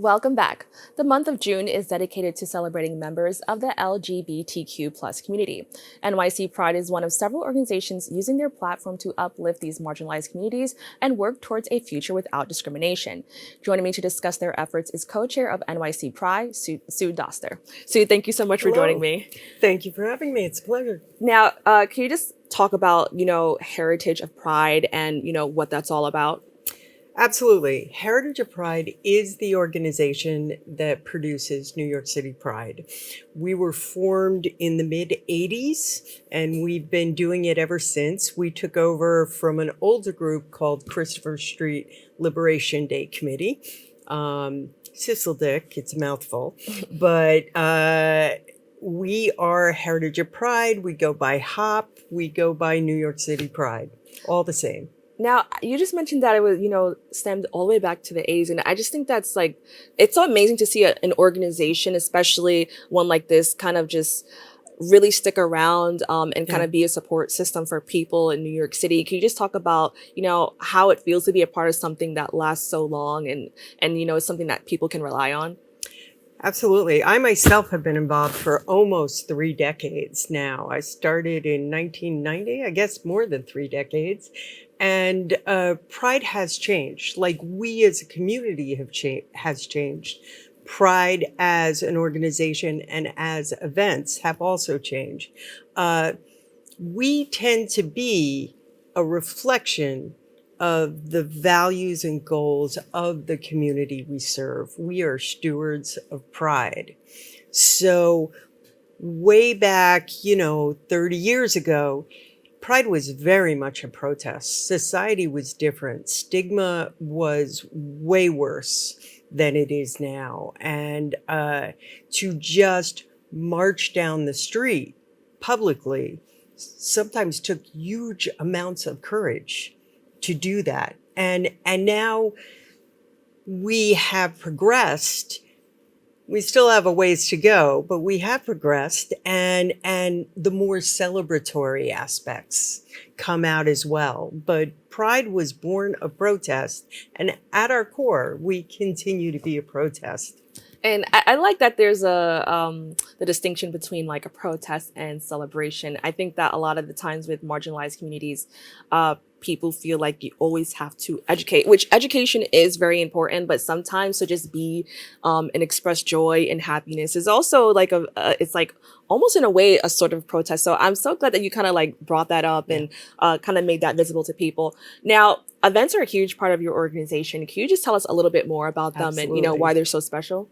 Welcome back. The month of June is dedicated to celebrating members of the LGBTQ plus community. NYC Pride is one of several organizations using their platform to uplift these marginalized communities and work towards a future without discrimination. Joining me to discuss their efforts is Co-Chair of NYC Pride, Sue Doster. Sue, thank you so much for joining me. Thank you for having me. It's a pleasure. Now, can you just talk about, heritage of Pride and, what that's all about? Absolutely. Heritage of Pride is the organization that produces New York City Pride. We were formed in the mid-'80s, and we've been doing it ever since. We took over from an older group called Christopher Street Liberation Day Committee. Sissel Dick, it's a mouthful, but we are Heritage of Pride. We go by HOP. We go by New York City Pride, all the same. Now, you just mentioned that it was, stemmed all the way back to the 80s. And I just think that's it's so amazing to see an organization, especially one like this, kind of just really stick around and kind of be a support system for people in New York City. Can you just talk about, how it feels to be a part of something that lasts so long and is something that people can rely on? Absolutely. I myself have been involved for almost 3 decades now. I started in 1990, I guess more than 3 decades. And Pride has changed. Like we as a community has changed. Pride as an organization and as events have also changed. We tend to be a reflection of the values and goals of the community we serve. We are stewards of Pride. So way back, 30 years ago, Pride was very much a protest. Society was different. Stigma was way worse than it is now. And to just march down the street publicly sometimes took huge amounts of courage to do that. And now we have progressed. We still have a ways to go, but we have progressed, and the more celebratory aspects come out as well. But Pride was born of protest, and at our core, we continue to be a protest. And I like that there's the distinction between like a protest and celebration. I think that a lot of the times with marginalized communities, people feel like you always have to educate, which education is very important, but sometimes to just be and express joy and happiness is also like it's like almost in a way a sort of protest. So I'm so glad that you kind of like brought that up and kind of made that visible to people. Now, events are a huge part of your organization. Can you just tell us a little bit more about them Absolutely. and why they're so special?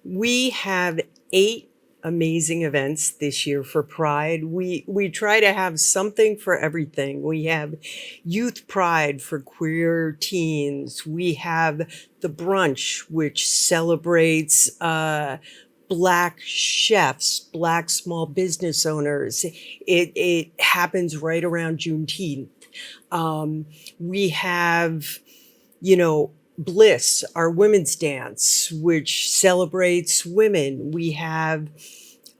We have 8 amazing events this year for Pride. We try to have something for everything. We have Youth Pride for queer teens. We have the brunch, which celebrates Black chefs, Black small business owners. It happens right around Juneteenth. We have, Bliss, our women's dance, which celebrates women. We have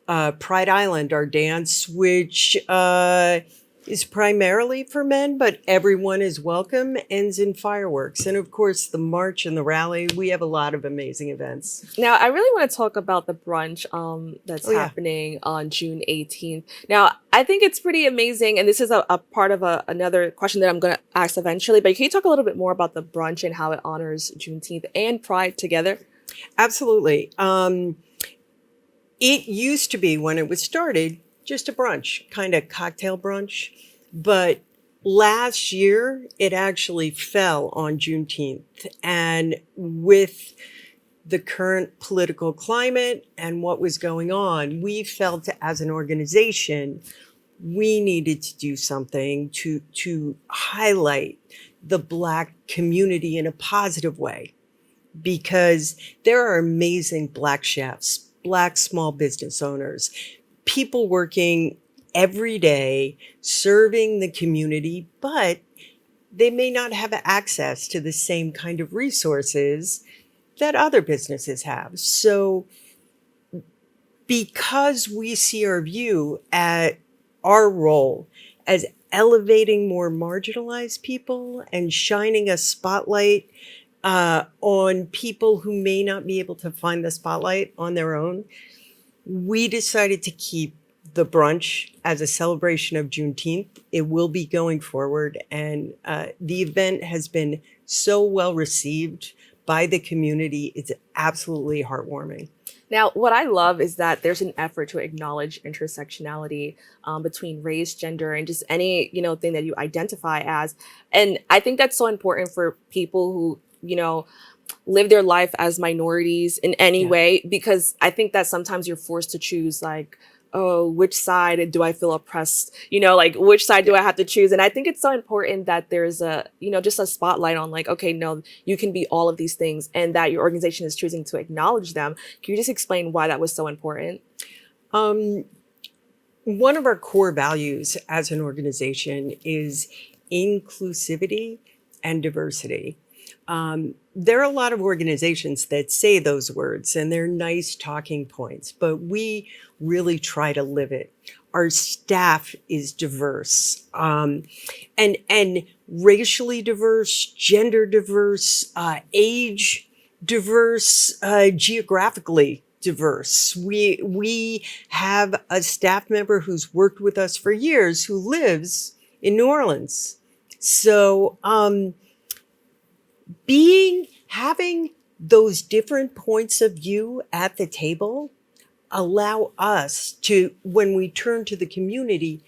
Pride Island, our dance, which is primarily for men, but everyone is welcome, ends in fireworks. And of course, the march and the rally, we have a lot of amazing events. Now, I really want to talk about the brunch that's happening on June 18th. Now, I think it's pretty amazing. And this is a part of another question that I'm going to ask eventually. But can you talk a little bit more about the brunch and how it honors Juneteenth and Pride together? Absolutely. It used to be, when it was started, just a brunch, kind of cocktail brunch. But last year, it actually fell on Juneteenth. And with the current political climate and what was going on, we felt as an organization, we needed to do something to highlight the Black community in a positive way. Because there are amazing Black chefs, Black small business owners, people working every day, serving the community, but they may not have access to the same kind of resources that other businesses have. So because we see our view at our role as elevating more marginalized people and shining a spotlight on people who may not be able to find the spotlight on their own, we decided to keep the brunch as a celebration of Juneteenth. It will be going forward, and the event has been so well received by the community. It's absolutely heartwarming. Now, what I love is that there's an effort to acknowledge intersectionality between race, gender, and just any, thing that you identify as. And I think that's so important for people who, live their life as minorities in any Yeah. way, because I think that sometimes you're forced to choose like, oh, which side do I feel oppressed? Like which side do I have to choose? And I think it's so important that there's a, just a spotlight on like, okay, no, you can be all of these things and that your organization is choosing to acknowledge them. Can you just explain why that was so important? Um, One of our core values as an organization is inclusivity and diversity. There are a lot of organizations that say those words and they're nice talking points, but we really try to live it. Our staff is diverse, and racially diverse, gender diverse, age diverse, geographically diverse. We have a staff member who's worked with us for years who lives in New Orleans. So, having those different points of view at the table allow us to, when we turn to the community,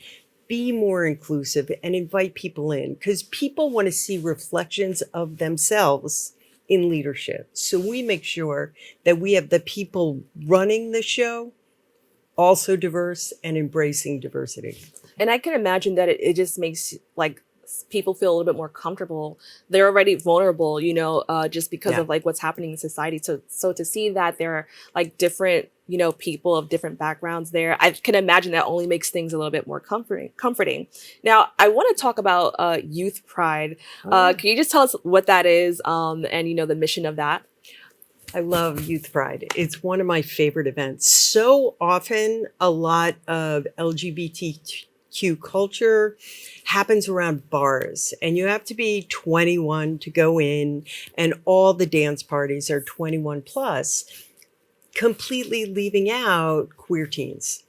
be more inclusive and invite people in, because people want to see reflections of themselves in leadership. So we make sure that we have the people running the show also diverse and embracing diversity. And I can imagine that it just makes like people feel a little bit more comfortable. They're already vulnerable, just because Yeah. of like what's happening in society. So to see that there are like different, people of different backgrounds there, I can imagine that only makes things a little bit more comforting. Now, I want to talk about Youth Pride. Can you just tell us what that is, and the mission of that? I love Youth Pride. It's one of my favorite events. So often, a lot of LGBTQ culture happens around bars, and you have to be 21 to go in, and all the dance parties are 21 plus, completely leaving out queer teens.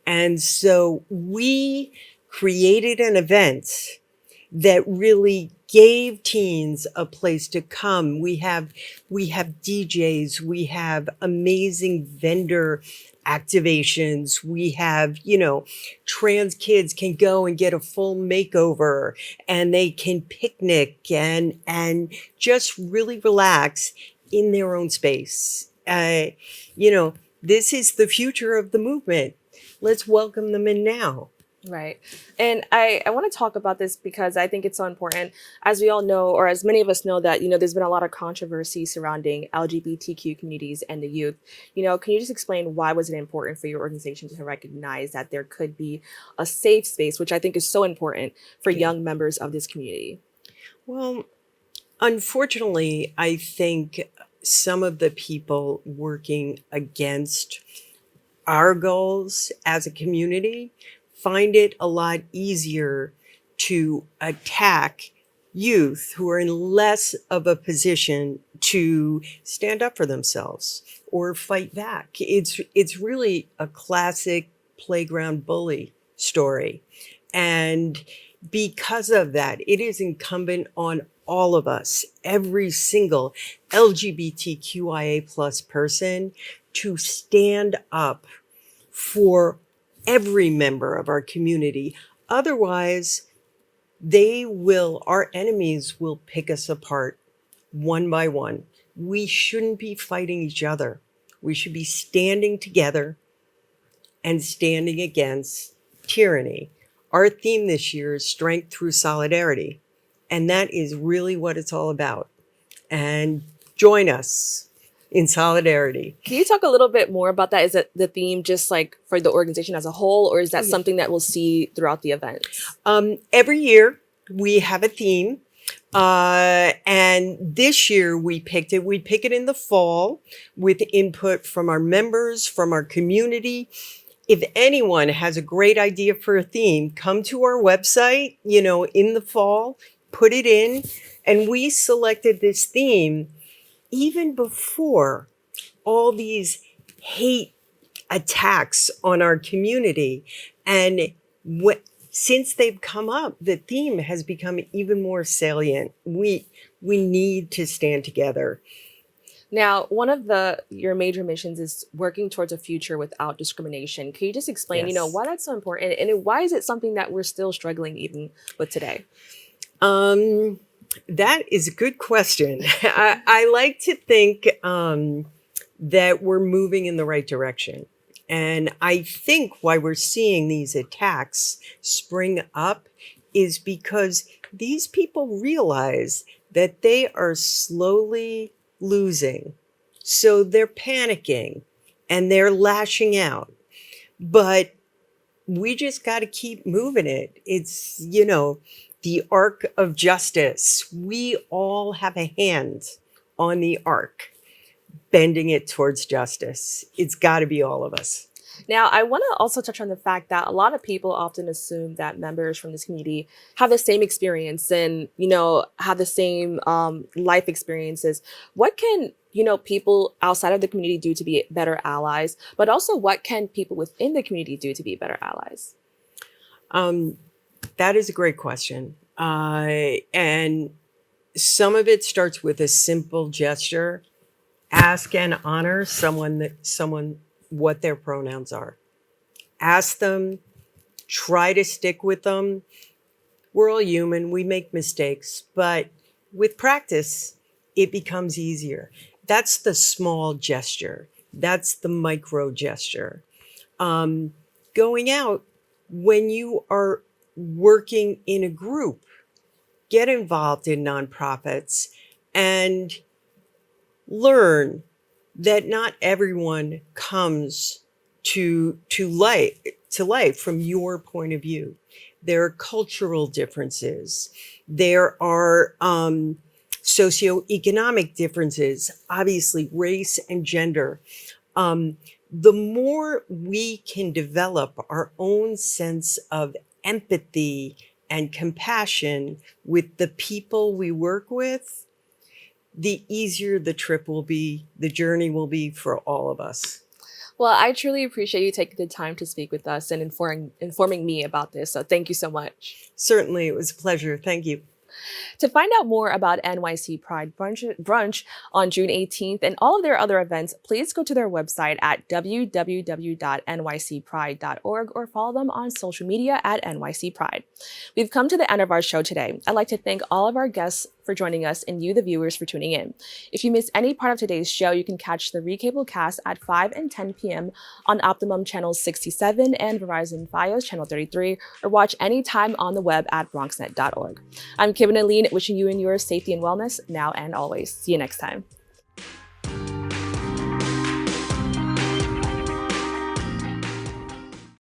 And so we created an event that really gave teens a place to come. We have DJs, we have amazing vendor activations. We have, trans kids can go and get a full makeover and they can picnic and just really relax in their own space. This is the future of the movement. Let's welcome them in now. Right. And I want to talk about this because I think it's so important. As we all know, or as many of us know, that, there's been a lot of controversy surrounding LGBTQ communities and the youth. Can you just explain why was it important for your organization to recognize that there could be a safe space, which I think is so important for young members of this community? Well, unfortunately, I think some of the people working against our goals as a community find it a lot easier to attack youth who are in less of a position to stand up for themselves or fight back. It's really a classic playground bully story. And because of that, it is incumbent on all of us, every single LGBTQIA plus person, to stand up for every member of our community. Otherwise, our enemies will pick us apart one by one. We shouldn't be fighting each other. We should be standing together and standing against tyranny. Our theme this year is Strength Through Solidarity. And that is really what it's all about. And join us in solidarity. Can you talk a little bit more about that? Is it the theme just like for the organization as a whole, or is that something that we'll see throughout the event? Every year we have a theme. And this year we picked it. We pick it in the fall with input from our members, from our community. If anyone has a great idea for a theme, come to our website, in the fall. put it in, and we selected this theme even before all these hate attacks on our community. And since they've come up, the theme has become even more salient. We need to stand together. Now, one of your major missions is working towards a future without discrimination. Can you just explain, Yes. why that's so important and why is it something that we're still struggling even with today? That is a good question. I like to think that we're moving in the right direction. And I think why we're seeing these attacks spring up is because these people realize that they are slowly losing. So they're panicking and they're lashing out. But we just got to keep moving it. It's, the arc of justice. We all have a hand on the arc, bending it towards justice. It's got to be all of us. Now, I want to also touch on the fact that a lot of people often assume that members from this community have the same experience and, have the same life experiences. What can, people outside of the community do to be better allies? But also, what can people within the community do to be better allies? That is a great question. And some of it starts with a simple gesture. Ask and honor someone what their pronouns are. Ask them, try to stick with them. We're all human, we make mistakes, but with practice, it becomes easier. That's the small gesture. That's the micro gesture. Going out, when you are working in a group, get involved in nonprofits and learn that not everyone comes to life from your point of view. There are cultural differences. There are socioeconomic differences, obviously race and gender. The more we can develop our own sense of empathy and compassion with the people we work with, the easier the trip will be, the journey will be for all of us. Well, I truly appreciate you taking the time to speak with us and informing me about this. So thank you so much. Certainly, it was a pleasure. Thank you. To find out more about NYC Pride Brunch on June 18th and all of their other events, please go to their website at www.nycpride.org or follow them on social media at NYC Pride. We've come to the end of our show today. I'd like to thank all of our guests for joining us and you, the viewers, for tuning in. If you missed any part of today's show, you can catch the recable cast at 5 and 10 p.m. on Optimum Channel 67 and Verizon Fios Channel 33, or watch anytime on the web at bronxnet.org. I'm Kibin Alleyne, wishing you and yours safety and wellness now and always. See you next time.